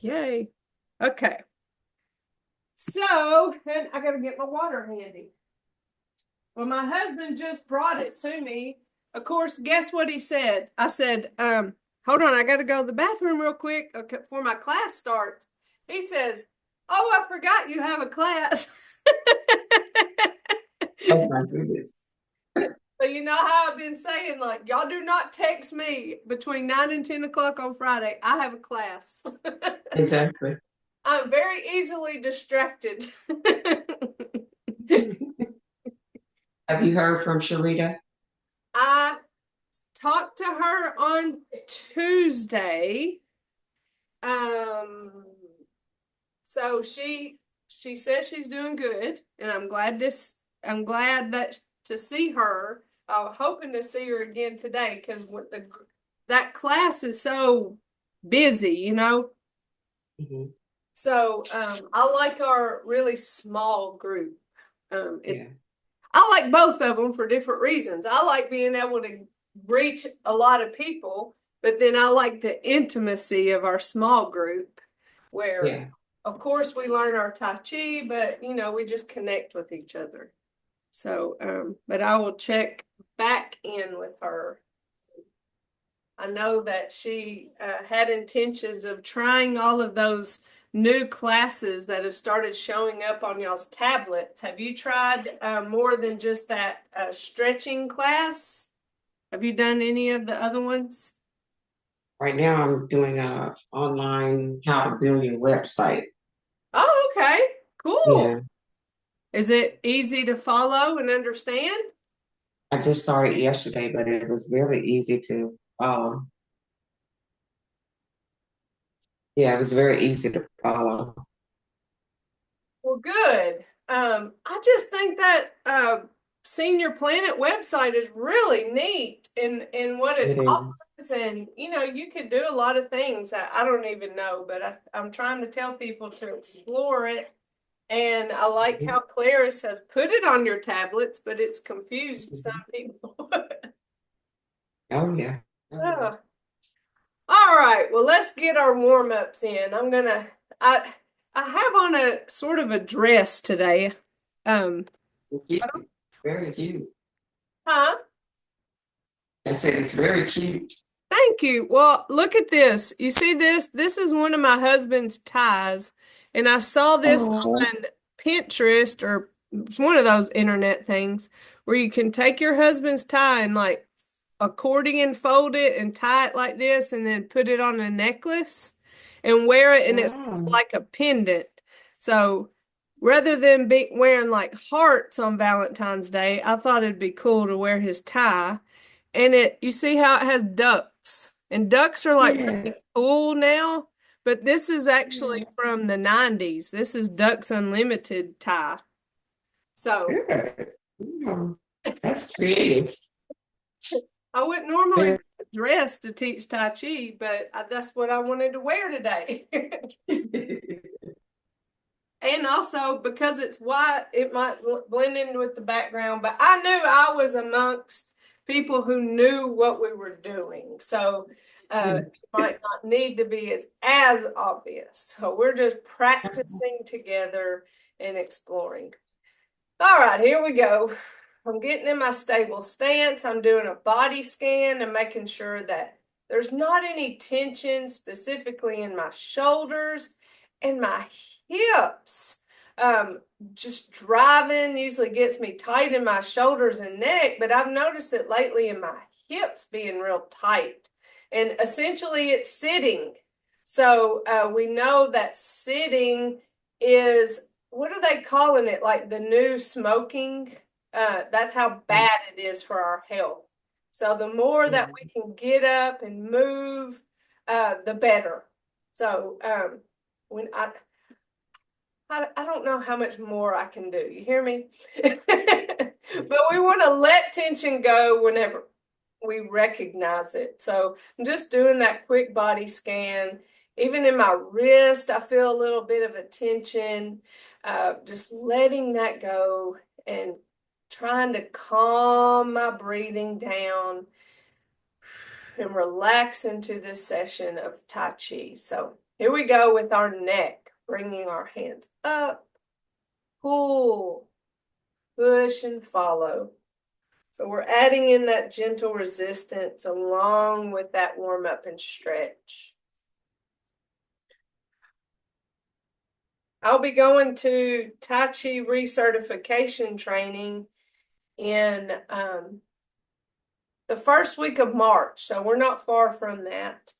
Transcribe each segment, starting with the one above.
Yay. Okay. So, and I gotta get my water handy. Well, my husband just brought it to me. Of course, guess what he said? I said, hold on, I gotta go to the bathroom real quick before my class starts. He says, oh, I forgot you have a class. Oh my goodness. So you know how I've been saying, like, y'all do not text me between 9 and 10 o'clock on Friday. I have a class. Exactly. I'm very easily distracted. Have you heard from Sharita? I talked to her on Tuesday. Um, so she says she's doing good, and I'm glad that to see her. I'm hoping to see her again today because with the that class is so busy, you know. Hmm. So I like our really small group. It Yeah. I like both of them for different reasons. I like being able to reach a lot of people, but then I like the intimacy of our small group where, Yeah. of course, we learn our Tai Chi, but we just connect with each other. So, but I will check back in with her. I know that she had intentions of trying all of those new classes that have started showing up on y'all's tablets. Have you tried more than just that stretching class? Have you done any of the other ones? Right now I'm doing a online how to build your website. Oh, okay. Cool. Yeah. Is it easy to follow and understand? I just started yesterday, but it was really easy to follow. Yeah, it was very easy to follow. Well, good. I just think that Senior Planet website is really neat in what it It is. offers, and you could do a lot of things that I don't even know, but I'm trying to tell people to explore it. And I like how Claris has put it on your tablets, but it's confused some Mhm. people. Oh yeah. Oh yeah. Oh. All right, well, let's get our warm-ups in. I I have on a sort of a dress today. Um, It's cute. Very cute. huh? I said it's very cute. Thank you. Well, look at this. You see this? This is one of my husband's ties, and I saw this Oh. on Pinterest or it's one of those internet things where you can take your husband's tie and like accordion fold it and tie it like this and then put it on a necklace and wear it and it's Wow. like a pendant. So rather than be wearing like hearts on Valentine's Day, I thought it'd be cool to wear his tie. And you see how it has ducks, and ducks are like Yeah. really cool now, but this is Yeah. actually from the 90s. This is Ducks Unlimited tie. So Good. Yeah. That's creative. I wouldn't normally Very. dress to teach Tai Chi, but that's what I wanted to wear today. And also because it's white, it might blend in with the background, but I knew I was amongst people who knew what we were doing. So it might not need to be as obvious. So we're just practicing together and exploring. All right, here we go. I'm getting in my stable stance. I'm doing a body scan and making sure that there's not any tension specifically in my shoulders and my hips. Um, just driving usually gets me tight in my shoulders and neck, but I've noticed it lately in my hips being real tight. And essentially, it's sitting. So we know that sitting is what are they calling it? Like the new smoking? That's how bad it is for our health. So the more that we can get up and move, the better. So when I don't know how much more I can do. You hear me? But we want to let tension go whenever we recognize it. So I'm just doing that quick body scan. Even in my wrist, I feel a little bit of a tension. Just letting that go and trying to calm my breathing down and relax into this session of Tai Chi. So Here we go with our neck, bringing our hands up, pull, push, and follow. So we're adding in that gentle resistance along with that warm up and stretch. I'll be going to Tai Chi recertification training in the first week of March, so we're not far from that.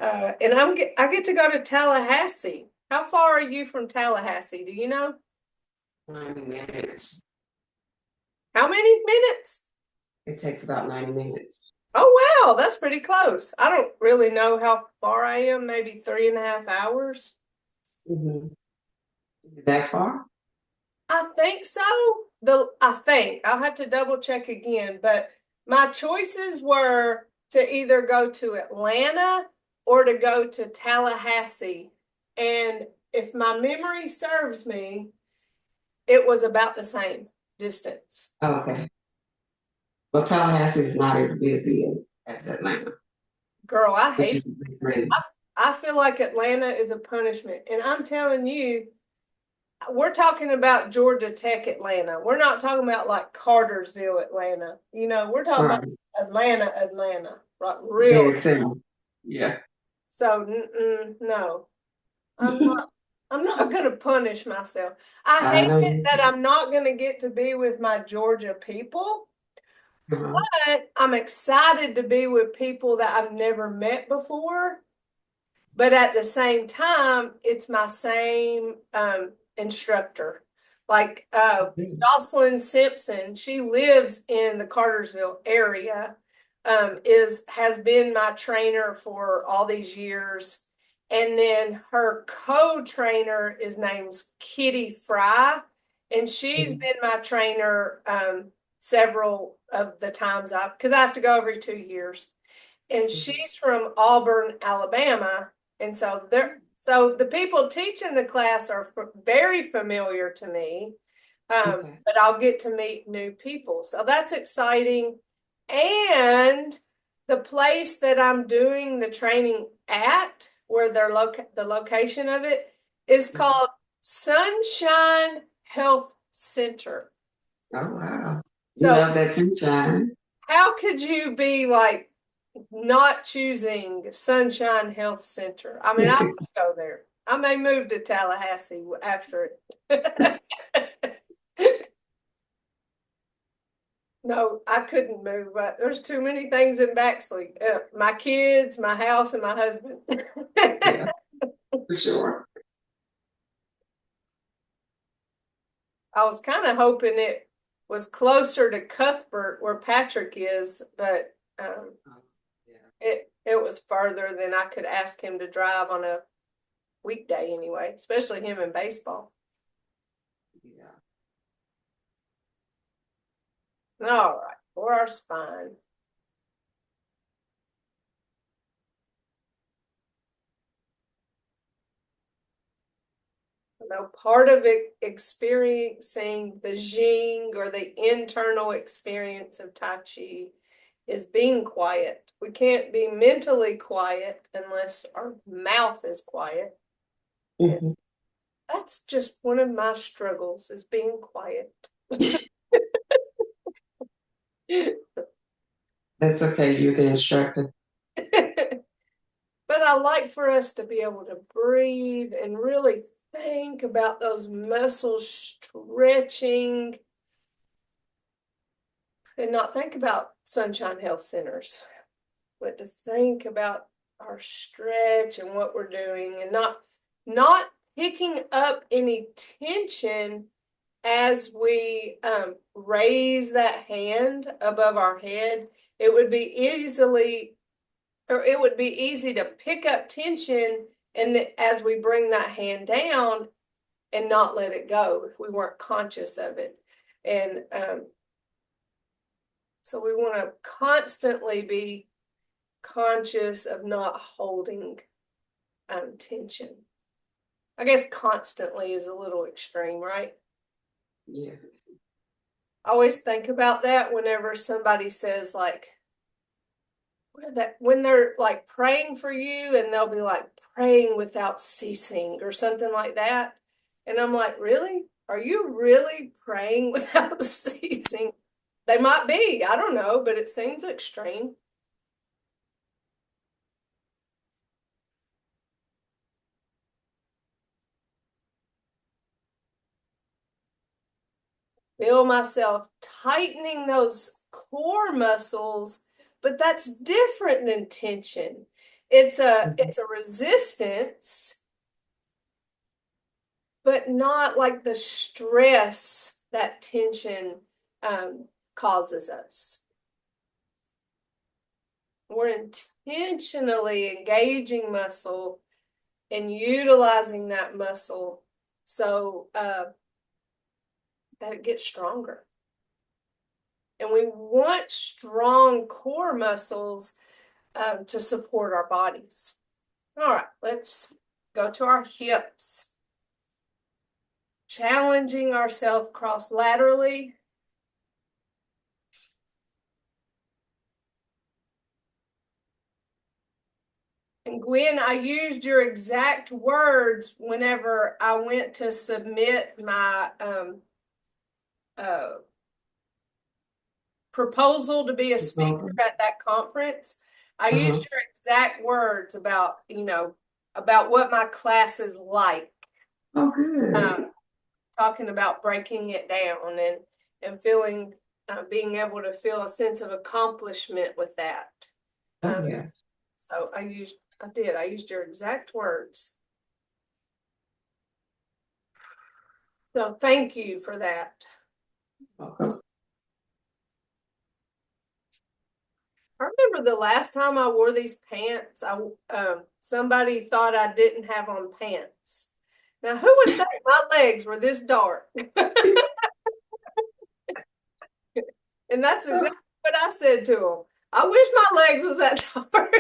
And I get to go to Tallahassee. How far are you from Tallahassee? Do you know? 90 minutes. How many minutes? It takes about 90 minutes. Oh, wow, that's pretty close. I don't really know how far I am, maybe 3.5 hours. Mm-hmm. That far? I think so. I think I'll have to double check again, but my choices were to either go to Atlanta or to go to Tallahassee. And if my memory serves me, it was about the same distance. Oh, okay. Well, Tallahassee is not as busy as Atlanta, Girl, I which hate is great. I feel like Atlanta is a punishment. And I'm telling you, we're talking about Georgia Tech Atlanta. We're not talking about like Cartersville Atlanta. We're talking about Right. Atlanta, like real. Very similar. Yeah. So no, I'm not. I'm not going to punish myself. I I hate know it that you. I'm not going to get to be with my Georgia people, Uh-huh. but I'm excited to be with people that I've never met before. But at the same time, it's my same instructor. Like Mhm. Jocelyn Simpson, she lives in the Cartersville area, has been my trainer for all these years. And then her co-trainer is named Kitty Fry, and she's Mhm. been my trainer several of the times because I have to go every 2 years, and Mhm. she's from Auburn, Alabama. And so the people teaching the class are very familiar to me, Okay. but I'll get to meet new people. So that's exciting. And the place that I'm doing the training at, where the location of it is Mhm. called Sunshine Health Center. Oh, wow. You So love that sunshine. how could you be like not choosing Sunshine Health Center? I mean, I would go there. I may move to Tallahassee after it. No, I couldn't move. There's too many things in Baxley. My kids, my house, and my husband. Yeah, for sure. I was kind of hoping it was closer to Cuthbert where Patrick is, but Oh, yeah. it was further than I could ask him to drive on a weekday anyway, especially him in baseball. Yeah. All right, for our spine. Part of it experiencing the Jing or the internal experience of Tai Chi is being quiet. We can't be mentally quiet unless our mouth is quiet. And Mhm. that's just one of my struggles is being quiet. That's okay. You're the instructor. But I like for us to be able to breathe and really think about those muscles stretching and not think about Sunshine Health Centers, but to think about our stretch and what we're doing and not picking up any tension as we raise that hand above our head. It would be easy to pick up tension and as we bring that hand down and not let it go if we weren't conscious of it. And so we want to constantly be conscious of not holding tension. I guess constantly is a little extreme, right? Yeah. I always think about that whenever somebody says, like, when they're like praying for you and they'll be like praying without ceasing or something like that. And I'm like, really? Are you really praying without ceasing? They might be, I don't know, but it seems extreme. Feel myself tightening those core muscles, but that's different than tension. Mhm. It's a resistance, but not like the stress that tension causes us. We're intentionally engaging muscle and utilizing that muscle so that it gets stronger. And we want strong core muscles to support our bodies. All right, let's go to our hips. Challenging ourselves cross laterally. And Gwen, I used your exact words whenever I went to submit my uh, proposal to be a speaker Okay. at that conference. I Uh-huh. used your exact words about, about what my class is like, Oh, uh, good. talking about breaking it down and feeling, being able to feel a sense of accomplishment with that. Oh, Um, yeah. so I used your exact words. So thank you for that. Welcome. I remember the last time I wore these pants, somebody thought I didn't have on pants. Now, who would think my legs were this dark? And that's exactly what I said to them. I wish my legs was that dark.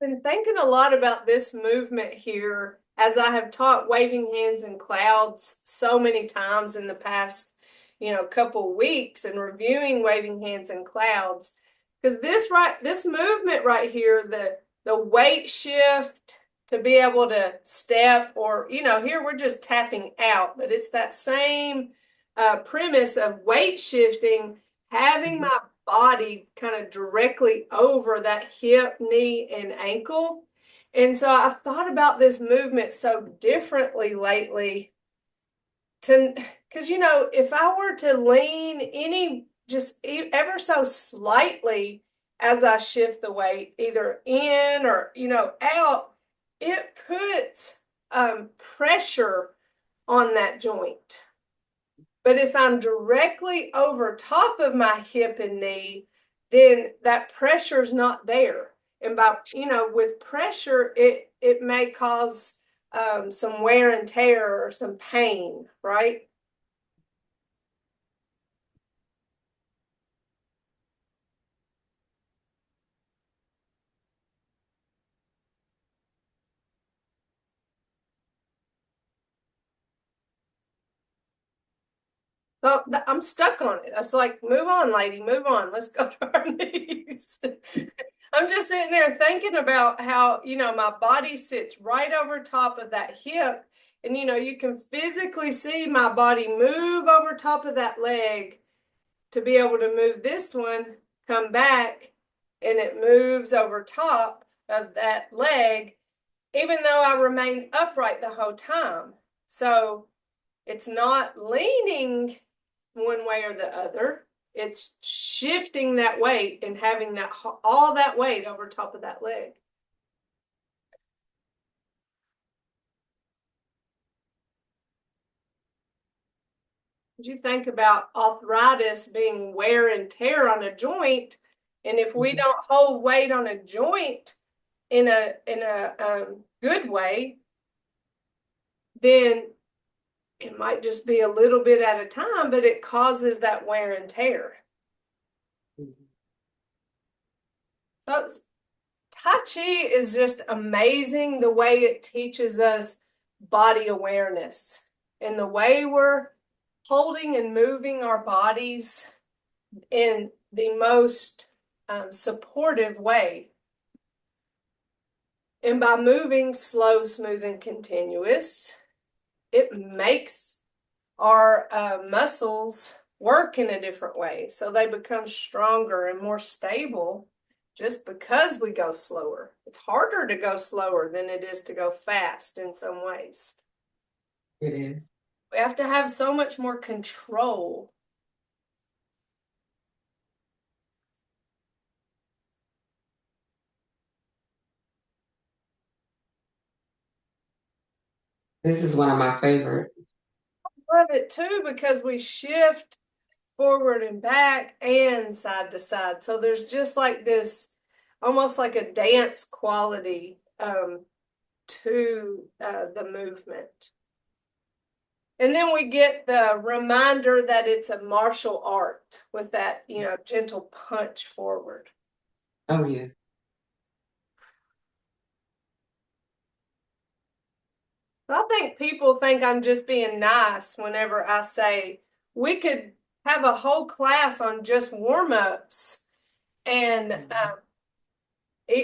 Been thinking a lot about this movement here as I have taught waving hands in clouds so many times in the past, couple weeks and reviewing waving hands in clouds. Because this movement right here, the weight shift to be able to step, or here we're just tapping out, but it's that same premise of weight shifting, having Mhm. my body kind of directly over that hip, knee, and ankle. And so I thought about this movement so differently lately to because if I were to lean any just ever so slightly as I shift the weight, either in or out, it puts pressure on that joint. But if I'm directly over top of my hip and knee, then that pressure's not there. And with pressure, it may cause some wear and tear or some pain, right? So I'm stuck on it. It's like, move on, lady, move on. Let's go to our knees. I'm just sitting there thinking about how, my body sits right over top of that hip. And, you can physically see my body move over top of that leg to be able to move this one, come back, and it moves over top of that leg, even though I remain upright the whole time. So it's not leaning one way or the other. It's shifting that weight and having that all that weight over top of that leg. You think about arthritis being wear and tear on a joint, and if we Mhm. don't hold weight on a joint in a good way, then it might just be a little bit at a time, but it causes that wear and tear. Mhm. So Tai Chi is just amazing the way it teaches us body awareness and the way we're holding and moving our bodies in the most supportive way. And by moving slow, smooth, and continuous, it makes our muscles work in a different way. So they become stronger and more stable just because we go slower. It's harder to go slower than it is to go fast in some ways. It is. We have to have so much more control. This is one of my favorite. Love it too because we shift forward and back and side to side. So there's just like this, almost like a dance quality to the movement. And then we get the reminder that it's a martial art with that, gentle punch forward. Oh yeah. I think people think I'm just being nice whenever I say we could have a whole class on just warm-ups and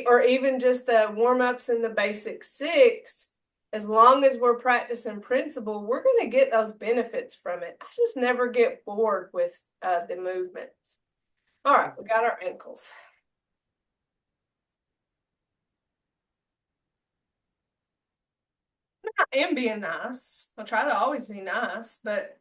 or even just the warm-ups and the basic six. As long as we're practicing principle, we're going to get those benefits from it. I just never get bored with the movements. All right, we got our ankles. I am being nice. I try to always be nice, but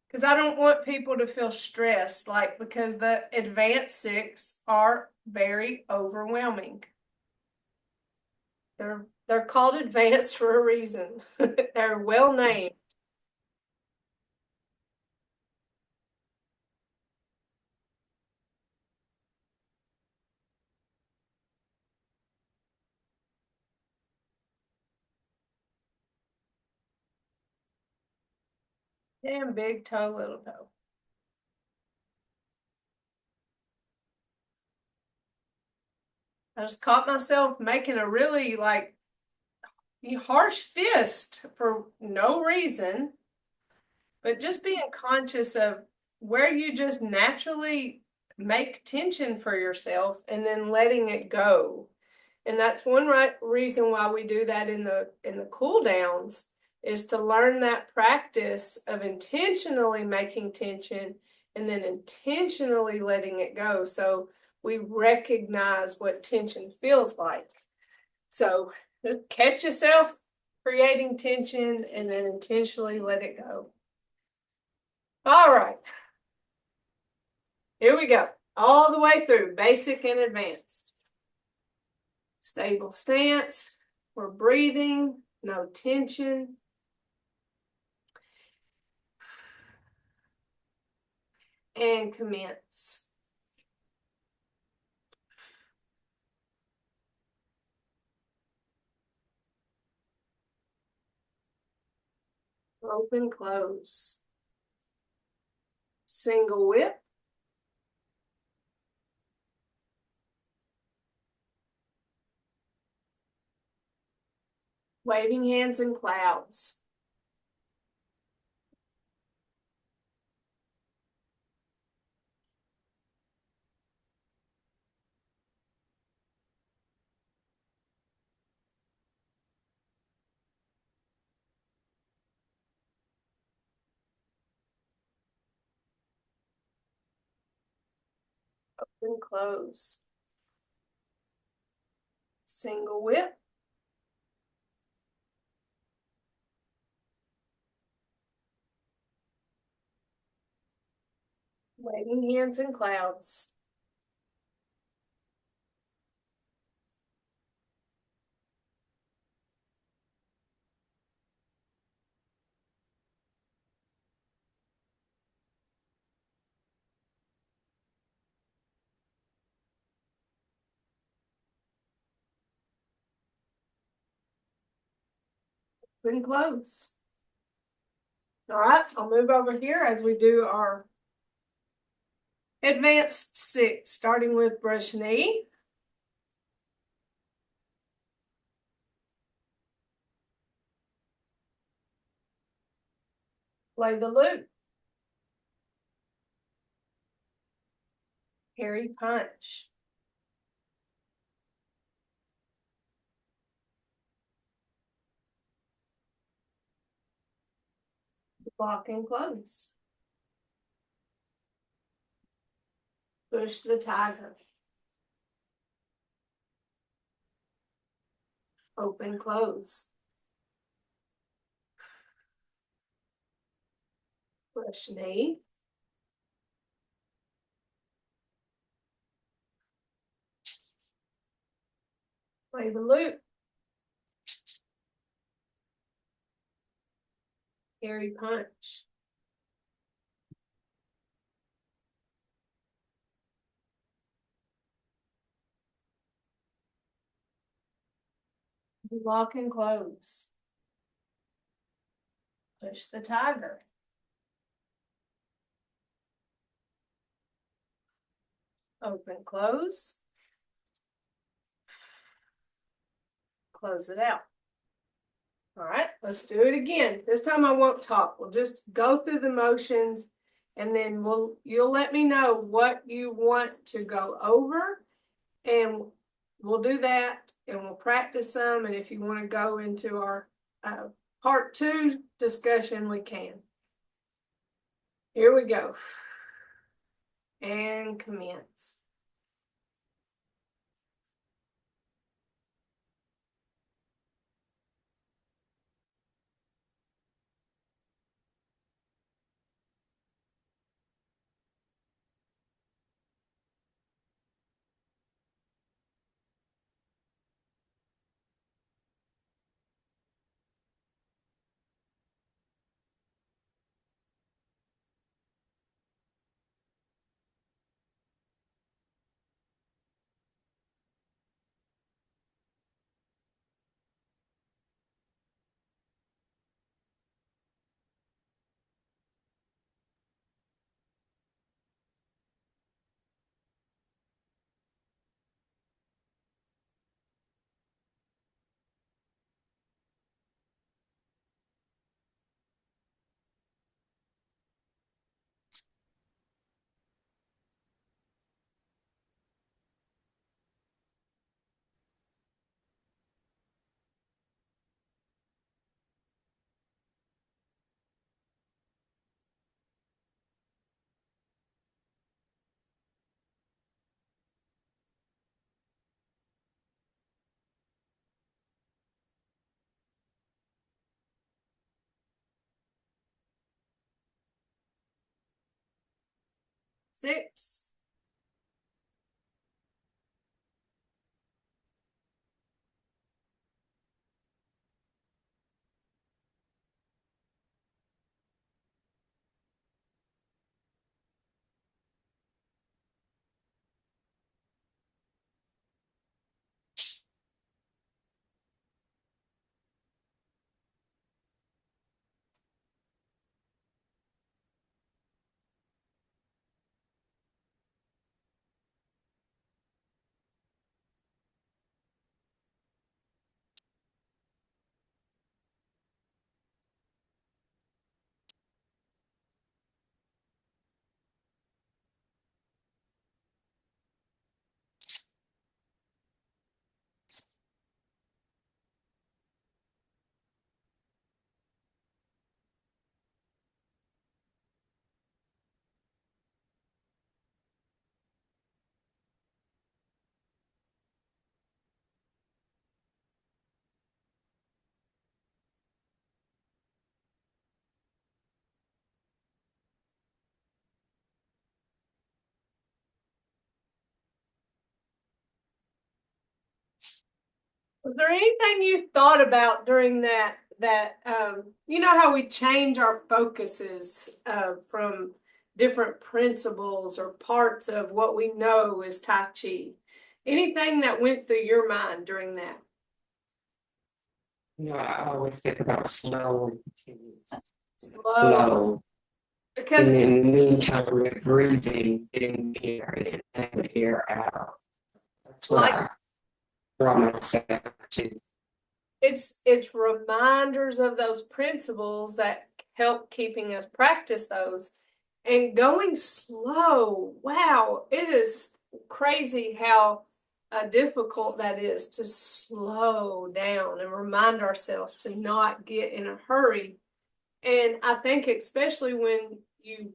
because I don't want people to feel stressed, like because the advanced six are very overwhelming. They're called advanced for a reason. They're well named. Damn big toe, little toe. I just caught myself making a really like harsh fist for no reason, but just being conscious of where you just naturally make tension for yourself and then letting it go. And that's one reason why we do that in the cool downs is to learn that practice of intentionally making tension and then intentionally letting it go. So we recognize what tension feels like. So catch yourself creating tension and then intentionally let it go. All right. Here we go. All the way through, basic and advanced. Stable stance. We're breathing, no tension. And commence. Open, close. Single whip. Waving hands in clouds. Open, close. Single whip. Waving hands in clouds. Open, close. All right, I'll move over here as we do our Advanced 6, starting with brush knee. Play the loop. Carry punch. Block and close. Push the tiger. Open, close. Brush knee. Play the loop. Carry punch. Lock and close. Push the tiger. Open, close. Close it out. All right, let's do it again. This time I won't talk. We'll just go through the motions and then you'll let me know what you want to go over, and we'll do that and we'll practice some. And if you want to go into our part 2 discussion, we can. Here we go. And commence. Six. Was there anything you thought about during that you know how we change our focuses from different principles or parts of what we know is Tai Chi? Anything that went through your mind during that? I always think about slow and continuous. Slow. Slow. because And in the meantime, we're breathing in the air in and the air out. That's what like I draw myself to. it's reminders of those principles that help keeping us practice those and going slow. Wow, it is crazy how difficult that is to slow down and remind ourselves to not get in a hurry. And I think especially when you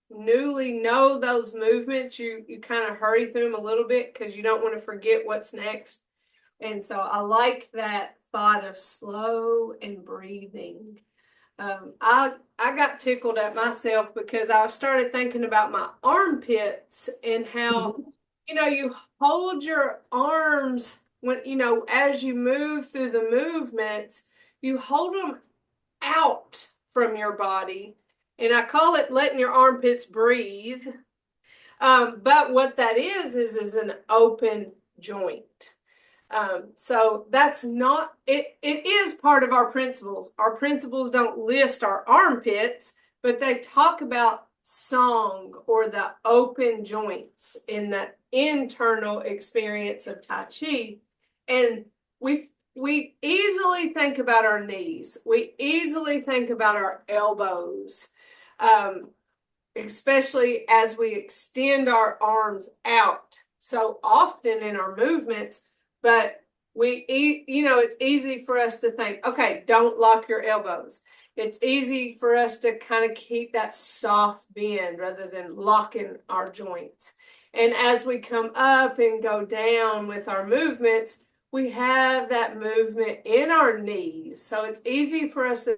newly know those movements, you kind of hurry through them a little bit because you don't want to forget what's next. And so I like that thought of slow and breathing. I got tickled at myself because I started thinking about my armpits and how, you hold your arms when, as you move through the movements, you hold them out from your body. And I call it letting your armpits breathe. But what that is an open joint. So that's not it. It is part of our principles. Our principles don't list our armpits, but they talk about song or the open joints in the internal experience of Tai Chi. And we easily think about our knees. We easily think about our elbows. Um, Especially as we extend our arms out so often in our movements, but it's easy for us to think, okay, don't lock your elbows. It's easy for us to kind of keep that soft bend rather than locking our joints. And as we come up and go down with our movements, we have that movement in our knees. So it's easy for us to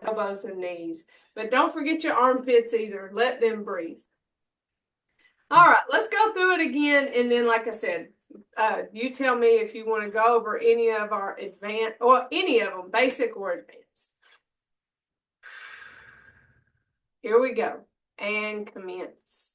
elbows and knees. But don't forget your armpits either. Let them breathe. All right, let's go through it again. And then, like I said, you tell me if you want to go over any of our advanced or any of them, basic or advanced. Here we go. And commence.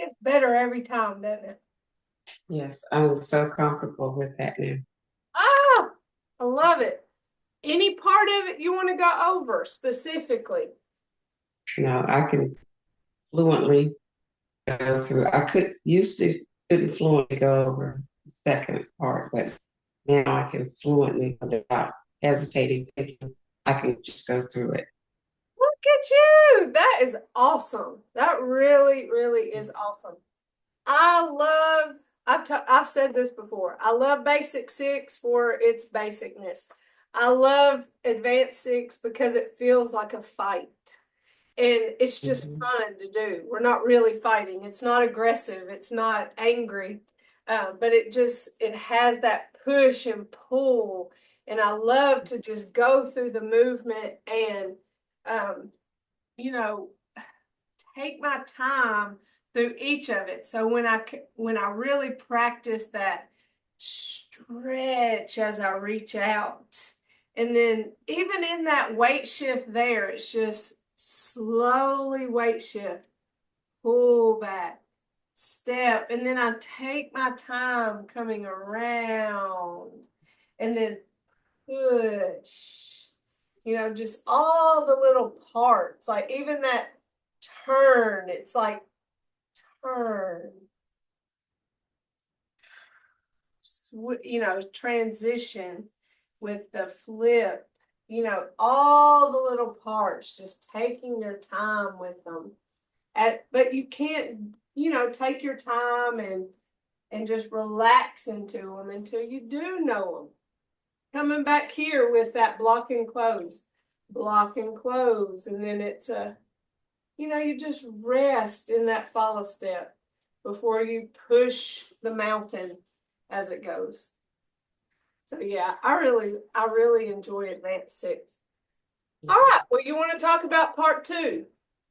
gets better every time, doesn't it? Yes, I'm so comfortable with that now. Ah, I love it. Any part of it you want to go over specifically? No, I can fluently go through. I couldn't fluently go over the second part, but now I can fluently, without hesitating, thinking, I can just go through it. Look at you. That is awesome. That really, really is awesome. I love, I've said this before. I love Basic Six for its basicness. I love Advanced Six because it feels like a fight. And it's just Mhm. fun to do. We're not really fighting. It's not aggressive. It's not angry. But it has that push and pull. And I love to just go through the movement and, um, you know, take my time through each of it. So when I really practice that stretch as I reach out, and then even in that weight shift there, it's just slowly weight shift, pull back, step, and then I take my time coming around, and then push. Just all the little parts, like even that turn, it's like turn, transition with the flip, all the little parts, just taking your time with them. But you can't, take your time and just relax into them until you do know them. Coming back here with that block and close, and then it's you just rest in that follow step before you push the mountain as it goes. So yeah, I really enjoy Advanced Six. All right, well, you want to talk about part two?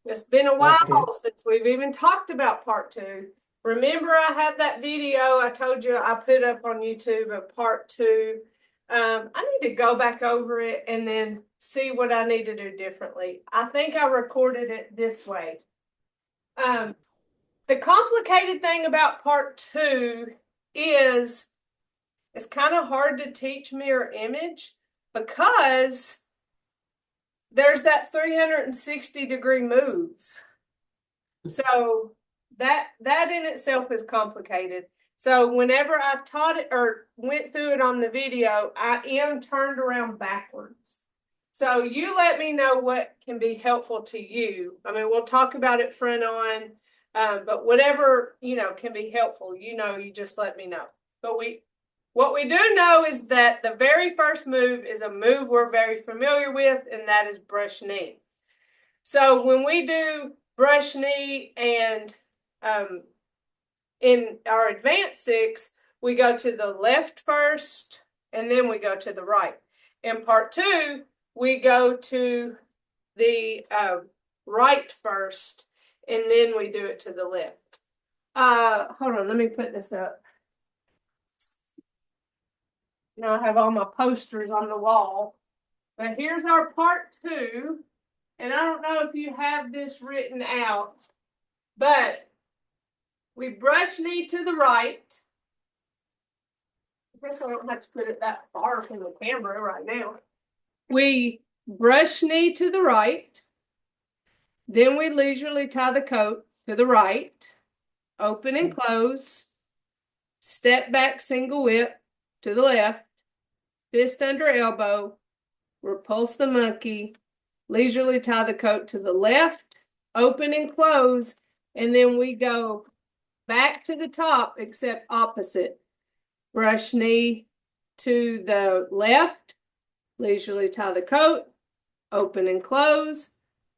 It's been a while Okay. since we've even talked about part two. Remember, I have that video I told you I put up on YouTube of part two. I need to go back over it and then see what I need to do differently. I think I recorded it this way. The complicated thing about part two is it's kind of hard to teach mirror image because there's that 360-degree move. So that in itself is complicated. So whenever I taught it or went through it on the video, I am turned around backwards. So you let me know what can be helpful to you. I mean, we'll talk about it front on, but whatever, can be helpful, you just let me know. But what we do know is that the very first move is a move we're very familiar with, and that is brush knee. So when we do brush knee and in our Advanced Six, we go to the left first, and then we go to the right. In part two, we go to the right first, and then we do it to the left. Hold on, let me put this up. I have all my posters on the wall. But here's our part two. And I don't know if you have this written out, but we brush knee to the right. I guess I don't have to put it that far from the camera right now. We brush knee to the right. Then we leisurely tie the coat to the right, open and close, step back single whip to the left, fist under elbow, repulse the monkey, leisurely tie the coat to the left, open and close, and then we go back to the top except opposite. Brush knee to the left, leisurely tie the coat, open and close,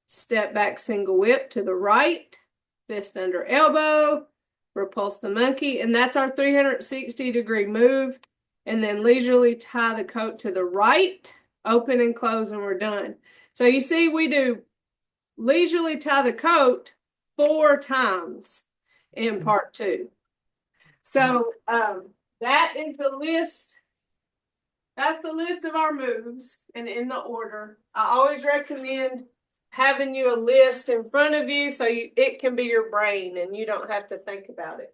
step back single whip to the right, fist under elbow, repulse the monkey, and that's our 360-degree move. And then leisurely tie the coat to the right, open and close, and we're done. So you see, we do leisurely tie the coat 4 times in part two. So that is the list. That's the list of our moves and in the order. I always recommend having you a list in front of you so it can be your brain and you don't have to think about it.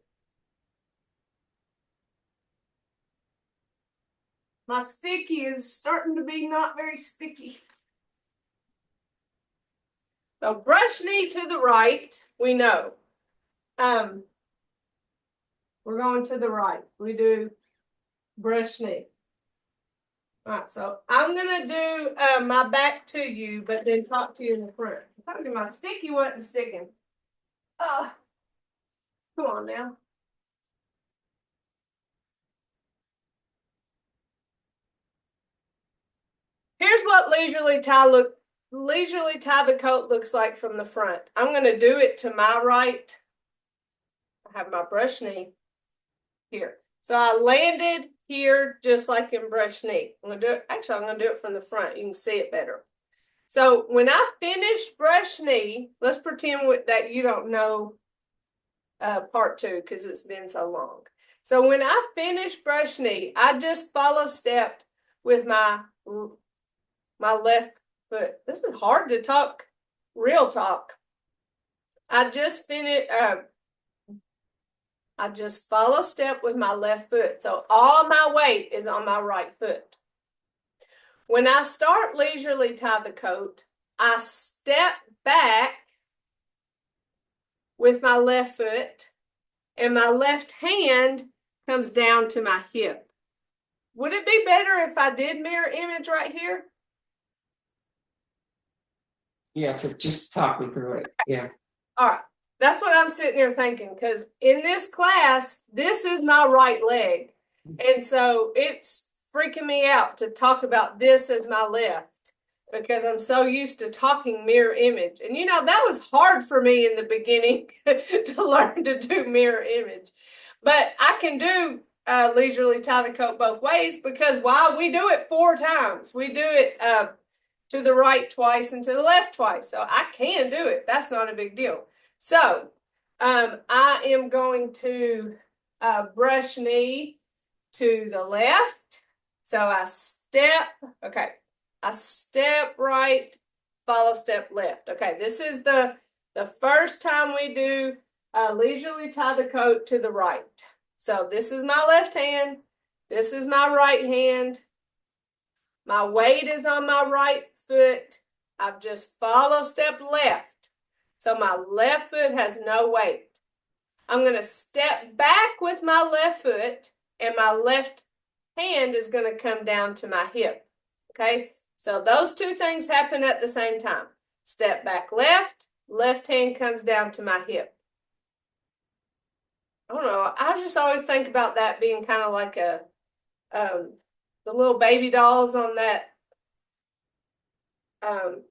My sticky is starting to be not very sticky. So brush knee to the right, we know. We're going to the right. We do brush knee. All right, so I'm gonna do my back to you, but then talk to you in the front. I told you my sticky wasn't sticking. Come on now. Here's what leisurely tie the coat looks like from the front. I'm gonna do it to my right. I have my brush knee here. So I landed here just like in brush knee. I'm gonna do it from the front. You can see it better. So when I finish brush knee, let's pretend that you don't know part 2 because it's been so long. So when I finish brush knee, I just follow stepped with my left foot. This is hard to talk, real talk. I just follow step with my left foot. So all my weight is on my right foot. When I start leisurely tie the coat, I step back with my left foot and my left hand comes down to my hip. Would it be better if I did mirror image right here? Yeah, to just talk me through it. Yeah. All right. That's what I'm sitting here thinking, because in this class, this is my right leg. And so it's freaking me out to talk about this as my left because I'm so used to talking mirror image. And you know, that was hard for me in the beginning to learn to do mirror image. But I can do leisurely tie the coat both ways because why? We do it 4 times. We do it to the right twice and to the left twice. So I can do it. That's not a big deal. So I am going to brush knee to the left. So I step right, follow step left. Okay, this is the first time we do leisurely tie the coat to the right. So this is my left hand. This is my right hand. My weight is on my right foot. I've just follow step left. So my left foot has no weight. I'm going to step back with my left foot and my left hand is going to come down to my hip. Okay, so those 2 things happen at the same time. Step back left, left hand comes down to my hip. I don't know, I just always think about that being kind of like the little baby dolls on that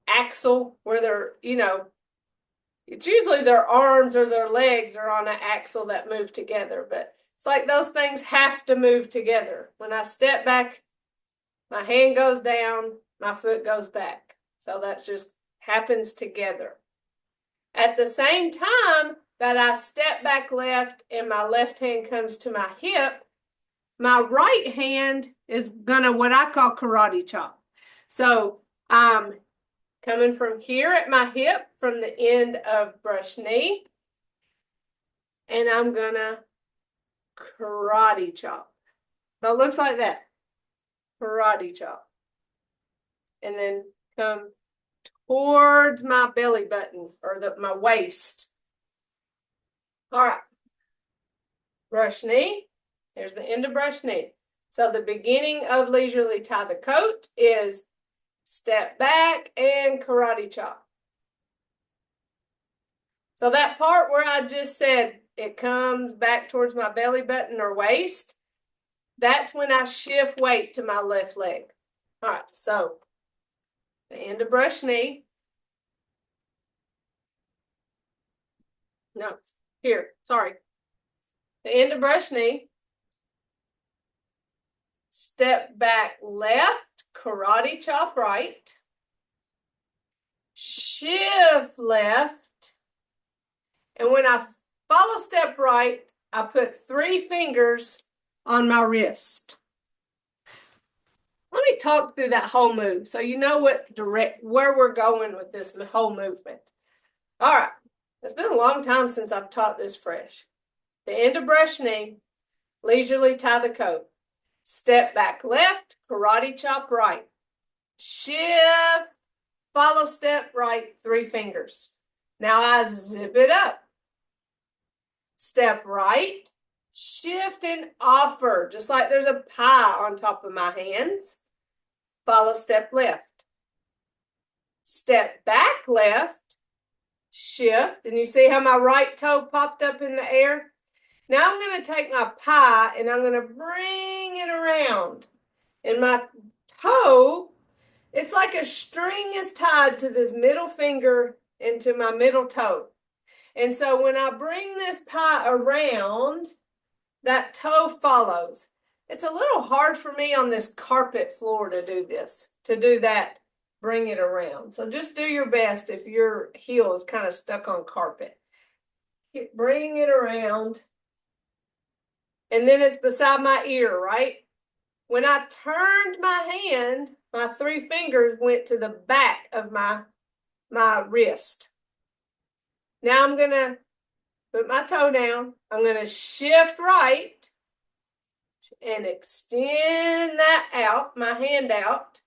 axle where they're, you know, it's usually their arms or their legs are on an axle that move together, but it's like those things have to move together. When I step back, my hand goes down, my foot goes back. So that just happens together. At the same time that I step back left and my left hand comes to my hip, my right hand is gonna what I call karate chop. So I'm coming from here at my hip from the end of brush knee. And I'm gonna karate chop. So it looks like that. Karate chop. And then come towards my belly button or my waist. All right. Brush knee. Here's the end of brush knee. So the beginning of leisurely tie the coat is step back and karate chop. So that part where I just said it comes back towards my belly button or waist, that's when I shift weight to my left leg. All right, so the end of brush knee. No, here, sorry. The end of brush knee. Step back left, karate chop right. Shift left. And when I follow step right, I put 3 fingers on my wrist. Let let me talk through that whole move so you know where we're going with this whole movement. All right. It's been a long time since I've taught this fresh. The end of brush knee, leisurely tie the coat. Step back left, karate chop right. Shift, follow step right, 3 fingers. Now I zip it up. Step right, shift and offer, just like there's a pie on top of my hands. Follow step left. Step back left, shift, and you see how my right toe popped up in the air? Now I'm going to take my pie and I'm going to bring it around. And my toe, it's like a string is tied to this middle finger and to my middle toe. And so when I bring this pie around, that toe follows. It's a little hard for me on this carpet floor to do this, to do that, bring it around. So just do your best if your heel is kind of stuck on carpet. Bring it around. And then it's beside my ear, right? When I turned my hand, my 3 fingers went to the back of my wrist. Now I'm going to put my toe down. I'm going to shift right and extend that out, my hand out,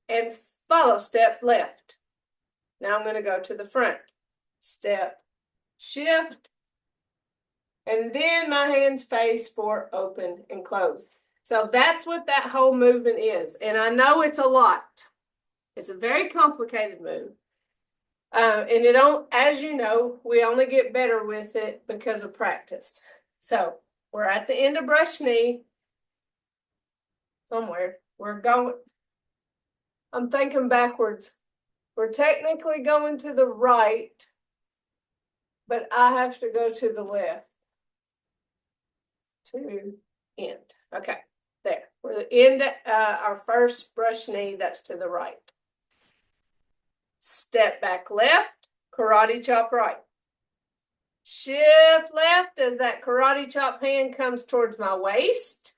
and follow step left. Now I'm going to go to the front. Step, shift, and then my hands face for open and close. So that's what that whole movement is. And I know it's a lot. It's a very complicated move. And it don't, as you know, we only get better with it because of practice. So we're at the end of brush knee. Somewhere. We're going, I'm thinking backwards. We're technically going to the right, but I have to go to the left to end. Okay, there. We're the end, our first brush knee, that's to the right. Step back left, karate chop right. Shift left as that karate chop hand comes towards my waist.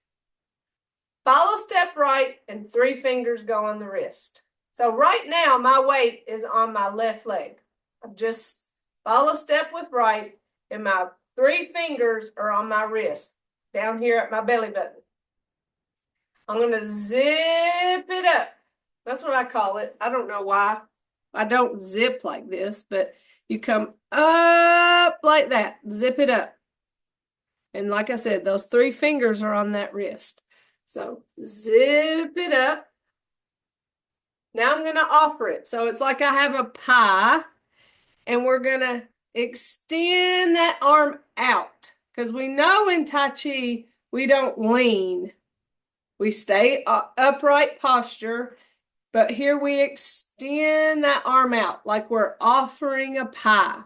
Follow step right and 3 fingers go on the wrist. So right now my weight is on my left leg. I'm just follow step with right and my 3 fingers are on my wrist down here at my belly button. I'm going to zip it up. That's what I call it. I don't know why. I don't zip like this, but you come up like that. Zip it up. And like I said, those 3 fingers are on that wrist. So zip it up. Now I'm going to offer it. So it's like I have a pie and we're going to extend that arm out because we know in Tai Chi we don't lean. We stay upright posture, but here we extend that arm out like we're offering a pie.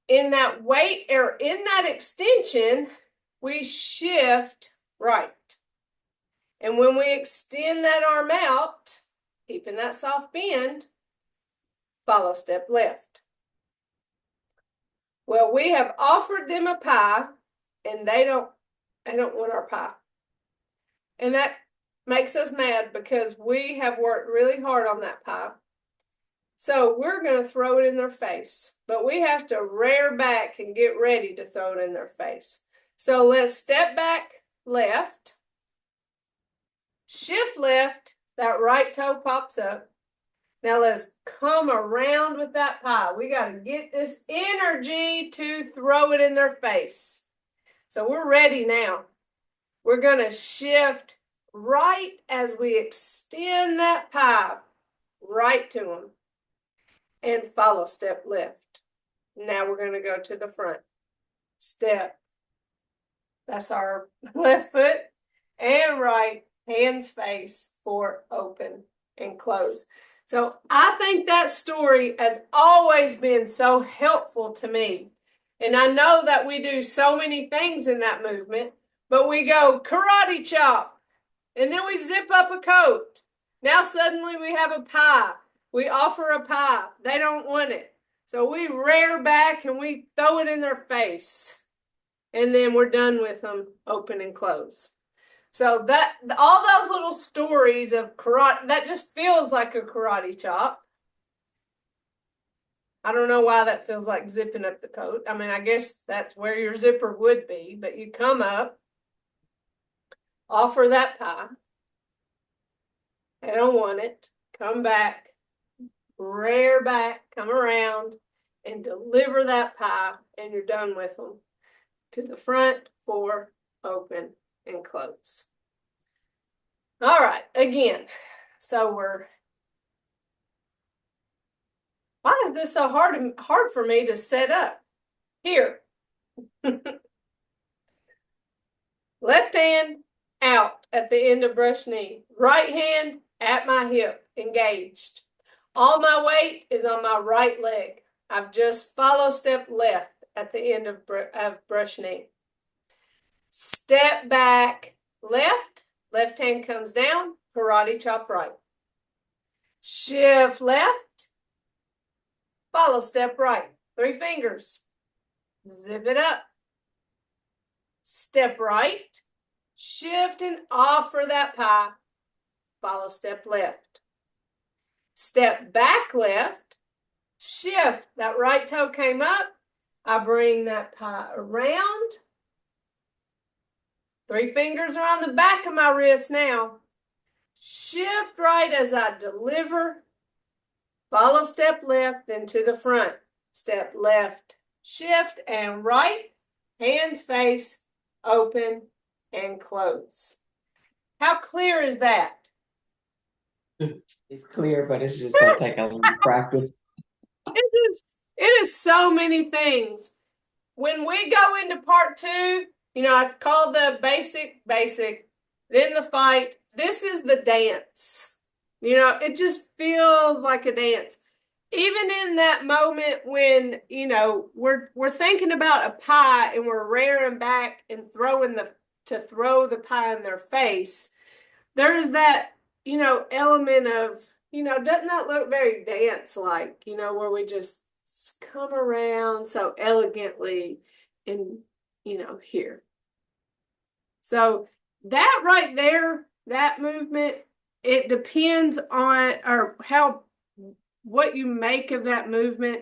In that weight or in that extension, we shift right. And when we extend that arm out, keeping that soft bend, follow step left. Well, we have offered them a pie and they don't want our pie. And that makes us mad because we have worked really hard on that pie. So we're going to throw it in their face, but we have to rear back and get ready to throw it in their face. So let's step back left, shift left, that right toe pops up. Now let's come around with that pie. We got to get this energy to throw it in their face. So we're ready now. We're going to shift right as we extend that pie right to them and follow step left. Now we're going to go to the front. Step. That's our left foot and right, hands face for open and close. So I think that story has always been so helpful to me. And I know that we do so many things in that movement, but we go karate chop, and then we zip up a coat. Now suddenly we have a pie. We offer a pie. They don't want it. So we rear back and we throw it in their face. And then we're done with them, open and close. So that all those little stories of karate, that just feels like a karate chop. I don't know why that feels like zipping up the coat. I mean, I guess that's where your zipper would be, but you come up, offer that pie. They don't want it. Come back, rear back, come around, and deliver that pie, and you're done with them. To the front, 4, open, and close. All right, again. So why is this so hard for me to set up? Here. Left hand out at the end of brush knee. Right hand at my hip, engaged. All my weight is on my right leg. I've just follow step left at the end of brush knee. Step back left. Left hand comes down. Karate chop right. Shift left. Follow step right. 3 fingers. Zip it up. Step right. Shift and offer that pie. Follow step left. Step back left. Shift. That right toe came up. I bring that pie around. 3 fingers are on the back of my wrist now. Shift right as I deliver. Follow step left, then to the front. Step left, shift, and right. Hands face, open, and close. How clear is that? It's clear, but it's just gonna take a little practice. It is so many things. When we go into part 2, I call the basic, then the fight. This is the dance. It just feels like a dance. Even in that moment when, we're thinking about a pie and we're rearing back and throw the pie in their face, there's that, element of, doesn't that look very dance-like, where we just come around so elegantly and, here. So that right there, that movement, it depends on, what you make of that movement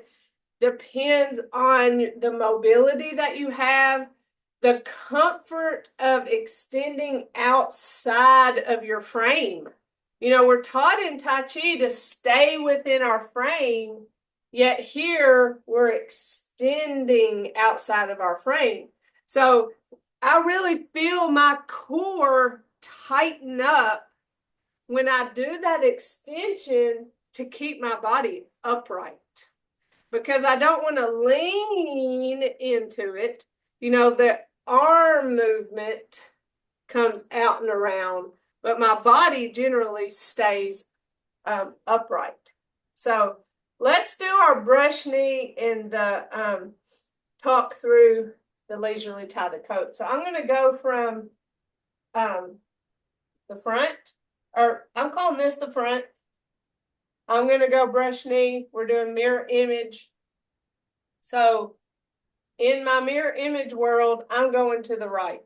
depends on the mobility that you have, the comfort of extending outside of your frame. We're taught in Tai Chi to stay within our frame, yet here we're extending outside of our frame. So I really feel my core tighten up when I do that extension to keep my body upright, because I don't want to lean into it. The arm movement comes out and around, but my body generally stays upright. So let's do our brush knee and the talk through the leisurely tie the coat. So I'm going to go from the front, or I'm calling this the front. I'm going to go brush knee. We're doing mirror image. So in my mirror image world, I'm going to the right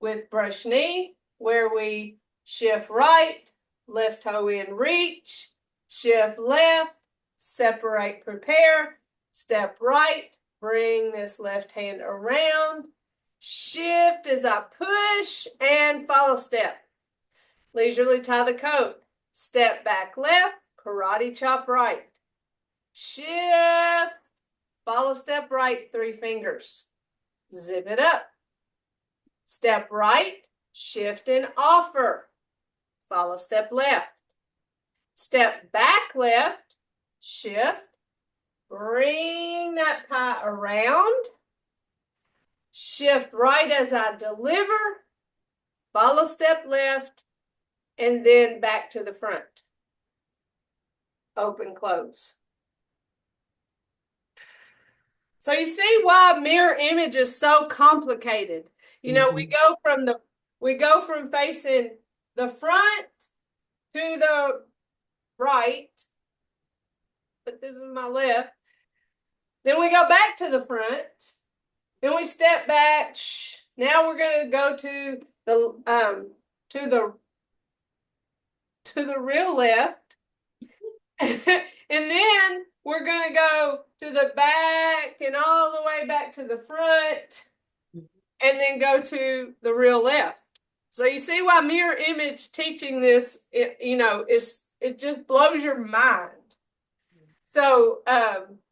with brush knee, where we shift right, left toe in, reach, shift left, separate, prepare, step right, bring this left hand around, shift as I push, and follow step. Leisurely tie the coat. Step back left, karate chop right. Shift, follow step right, 3 fingers. Zip it up. Step right, shift and offer. Follow step left. Step back left, shift, bring that pie around. Shift right as I deliver. Follow step left, and then back to the front. Open, close. So you see why mirror image is so complicated. We go from facing the front to the right, but this is my left. Then we go back to the front. Then we step back. Now we're going to go to to the real left. And then we're going to go to the back and all the way back to the front, and then go to the real left. So you see why mirror image teaching this, it just blows your mind. So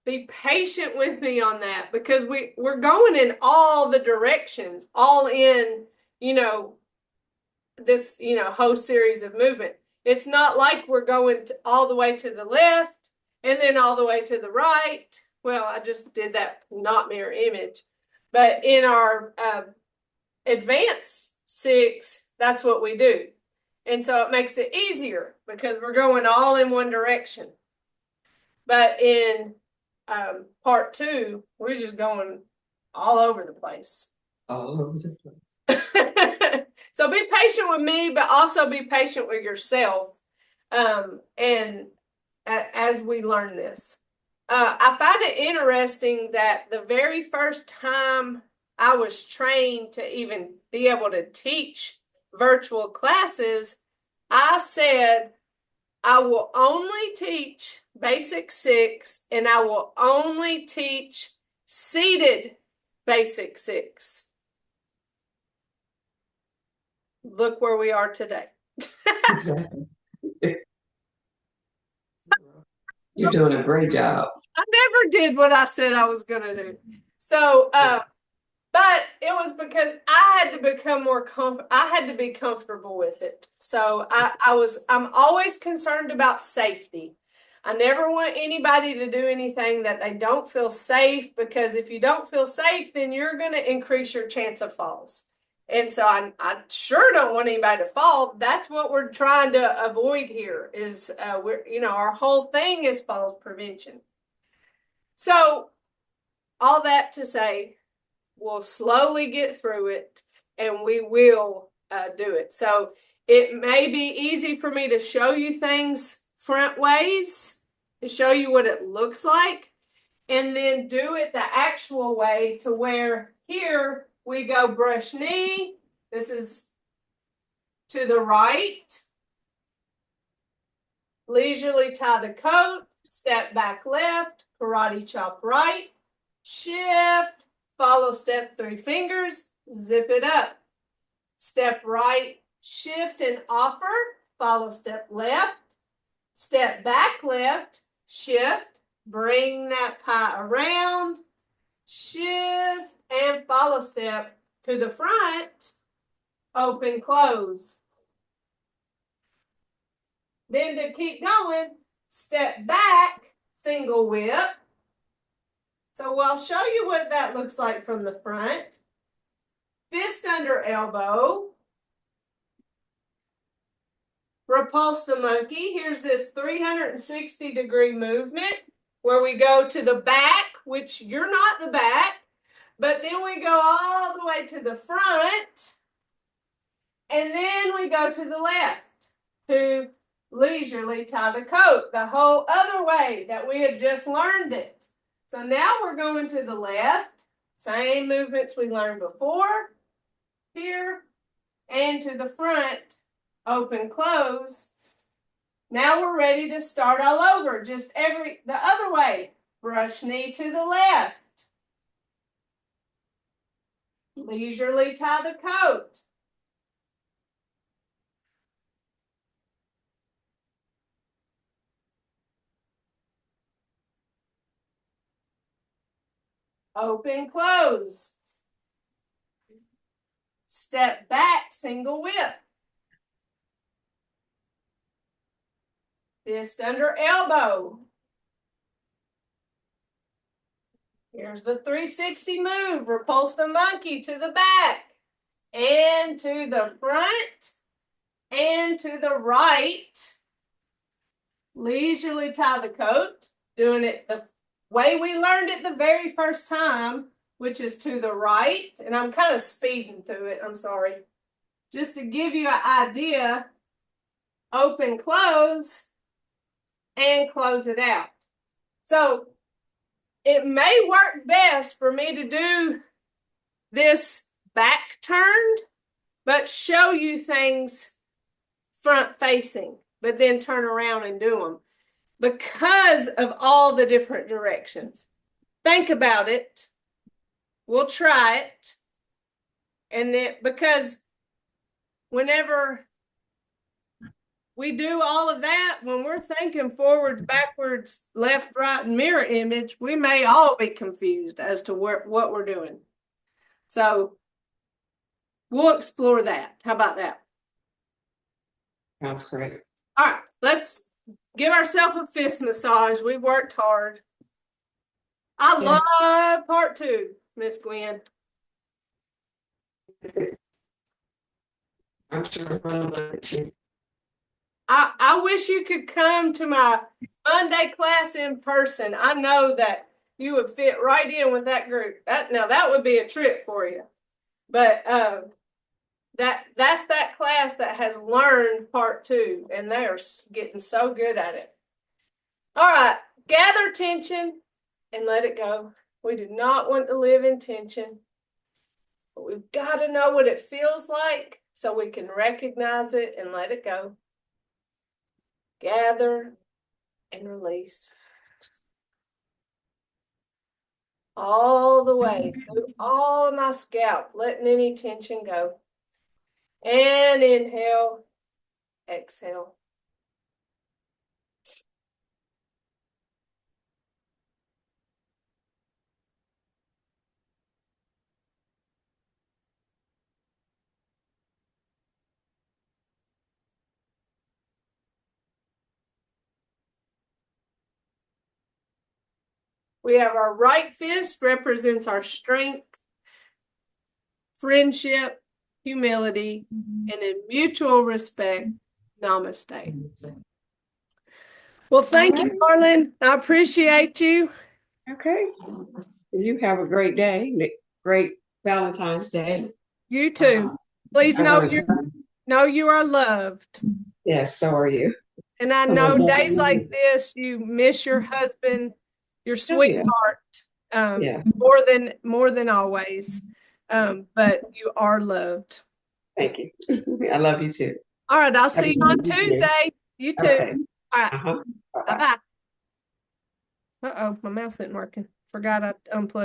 be patient with me on that, because we're going in all the directions, all in, this, whole series of movement. It's not like we're going all the way to the left and then all the way to the right. Well, I just did that, not mirror image. But in our advanced 6, that's what we do. And so it makes it easier because we're going all in one direction. But in part 2, we're just going all over the place. All over the place. So be patient with me, but also be patient with yourself. And as we learn this, I find it interesting that the very first time I was trained to even be able to teach virtual classes, I said, I will only teach basic 6, and I will only teach seated basic 6. Look where we are today. Exactly. You're doing a great job. I never did what I said I was going to do. So, but it was because I had to become more I had to be comfortable with it. So I'm always concerned about safety. I never want anybody to do anything that they don't feel safe, because if you don't feel safe, then you're going to increase your chance of falls. And so I sure don't want anybody to fall. That's what we're trying to avoid here is, our whole thing is falls prevention. So all that to say, we'll slowly get through it, and we will do it. So it may be easy for me to show you things front ways, to show you what it looks like, and then do it the actual way, to where here we go brush knee. This is to the right. Leisurely tie the coat, step back left, karate chop right, shift, follow step 3 fingers, zip it up. Step right, shift and offer, follow step left, step back left, shift, bring that pie around, shift, and follow step to the front, open, close. Then to keep going, step back, single whip. So I'll show you what that looks like from the front. Fist under elbow. Repulse the monkey. Here's this 360-degree movement where we go to the back, which you're not the back, but then we go all the way to the front, and then we go to the left to leisurely tie the coat, the whole other way that we had just learned it. So now we're going to the left, same movements we learned before, here, and to the front, open, close. Now we're ready to start all over, just the other way. Brush knee to the left. Leisurely tie the coat. Open, close. Step back, single whip. Fist under elbow. Here's the 360 move. Repulse the monkey to the back and to the front and to the right. Leisurely tie the coat. Doing it the way we learned it the very first time, which is to the right. And I'm kind of speeding through it. I'm sorry. Just to give you an idea, open, close, and close it out. So it may work best for me to do this back turned but show you things front facing, but then turn around and do them because of all the different directions. Think about it. We'll try it. And then, because whenever we do all of that, when we're thinking forwards, backwards, left, right, and mirror image, we may all be confused as to what we're doing. So we'll explore that. How about that? Sounds great. All right, let's give ourselves a fist massage. We've worked hard. I love part 2, Miss Gwen. I'm sure I'm gonna love it too. I wish you could come to my Monday class in person. I know that you would fit right in with that group. That would be a trip for you. But that's that class that has learned part 2, and they're getting so good at it. All right, gather tension and let it go. We do not want to live in tension, but we've got to know what it feels like so we can recognize it and let it go. Gather and release. All the way through all of my scalp, letting any tension go. And inhale, exhale. We have our right fist represents our strength, friendship, humility, and in mutual respect, namaste. Well, thank you, Marlon. I appreciate you. Okay. You have a great day. Great Valentine's Day. You too. Please know you are loved. Yes, so are you. And I know days like this, you miss your husband, your sweetheart, more than always. But you are loved. Thank you. I love you too. All right, I'll see you on Tuesday. You too. Okay. All right. Uh-huh. Bye-bye. Bye-bye. Uh-oh, my mouse isn't working. Forgot I unplugged.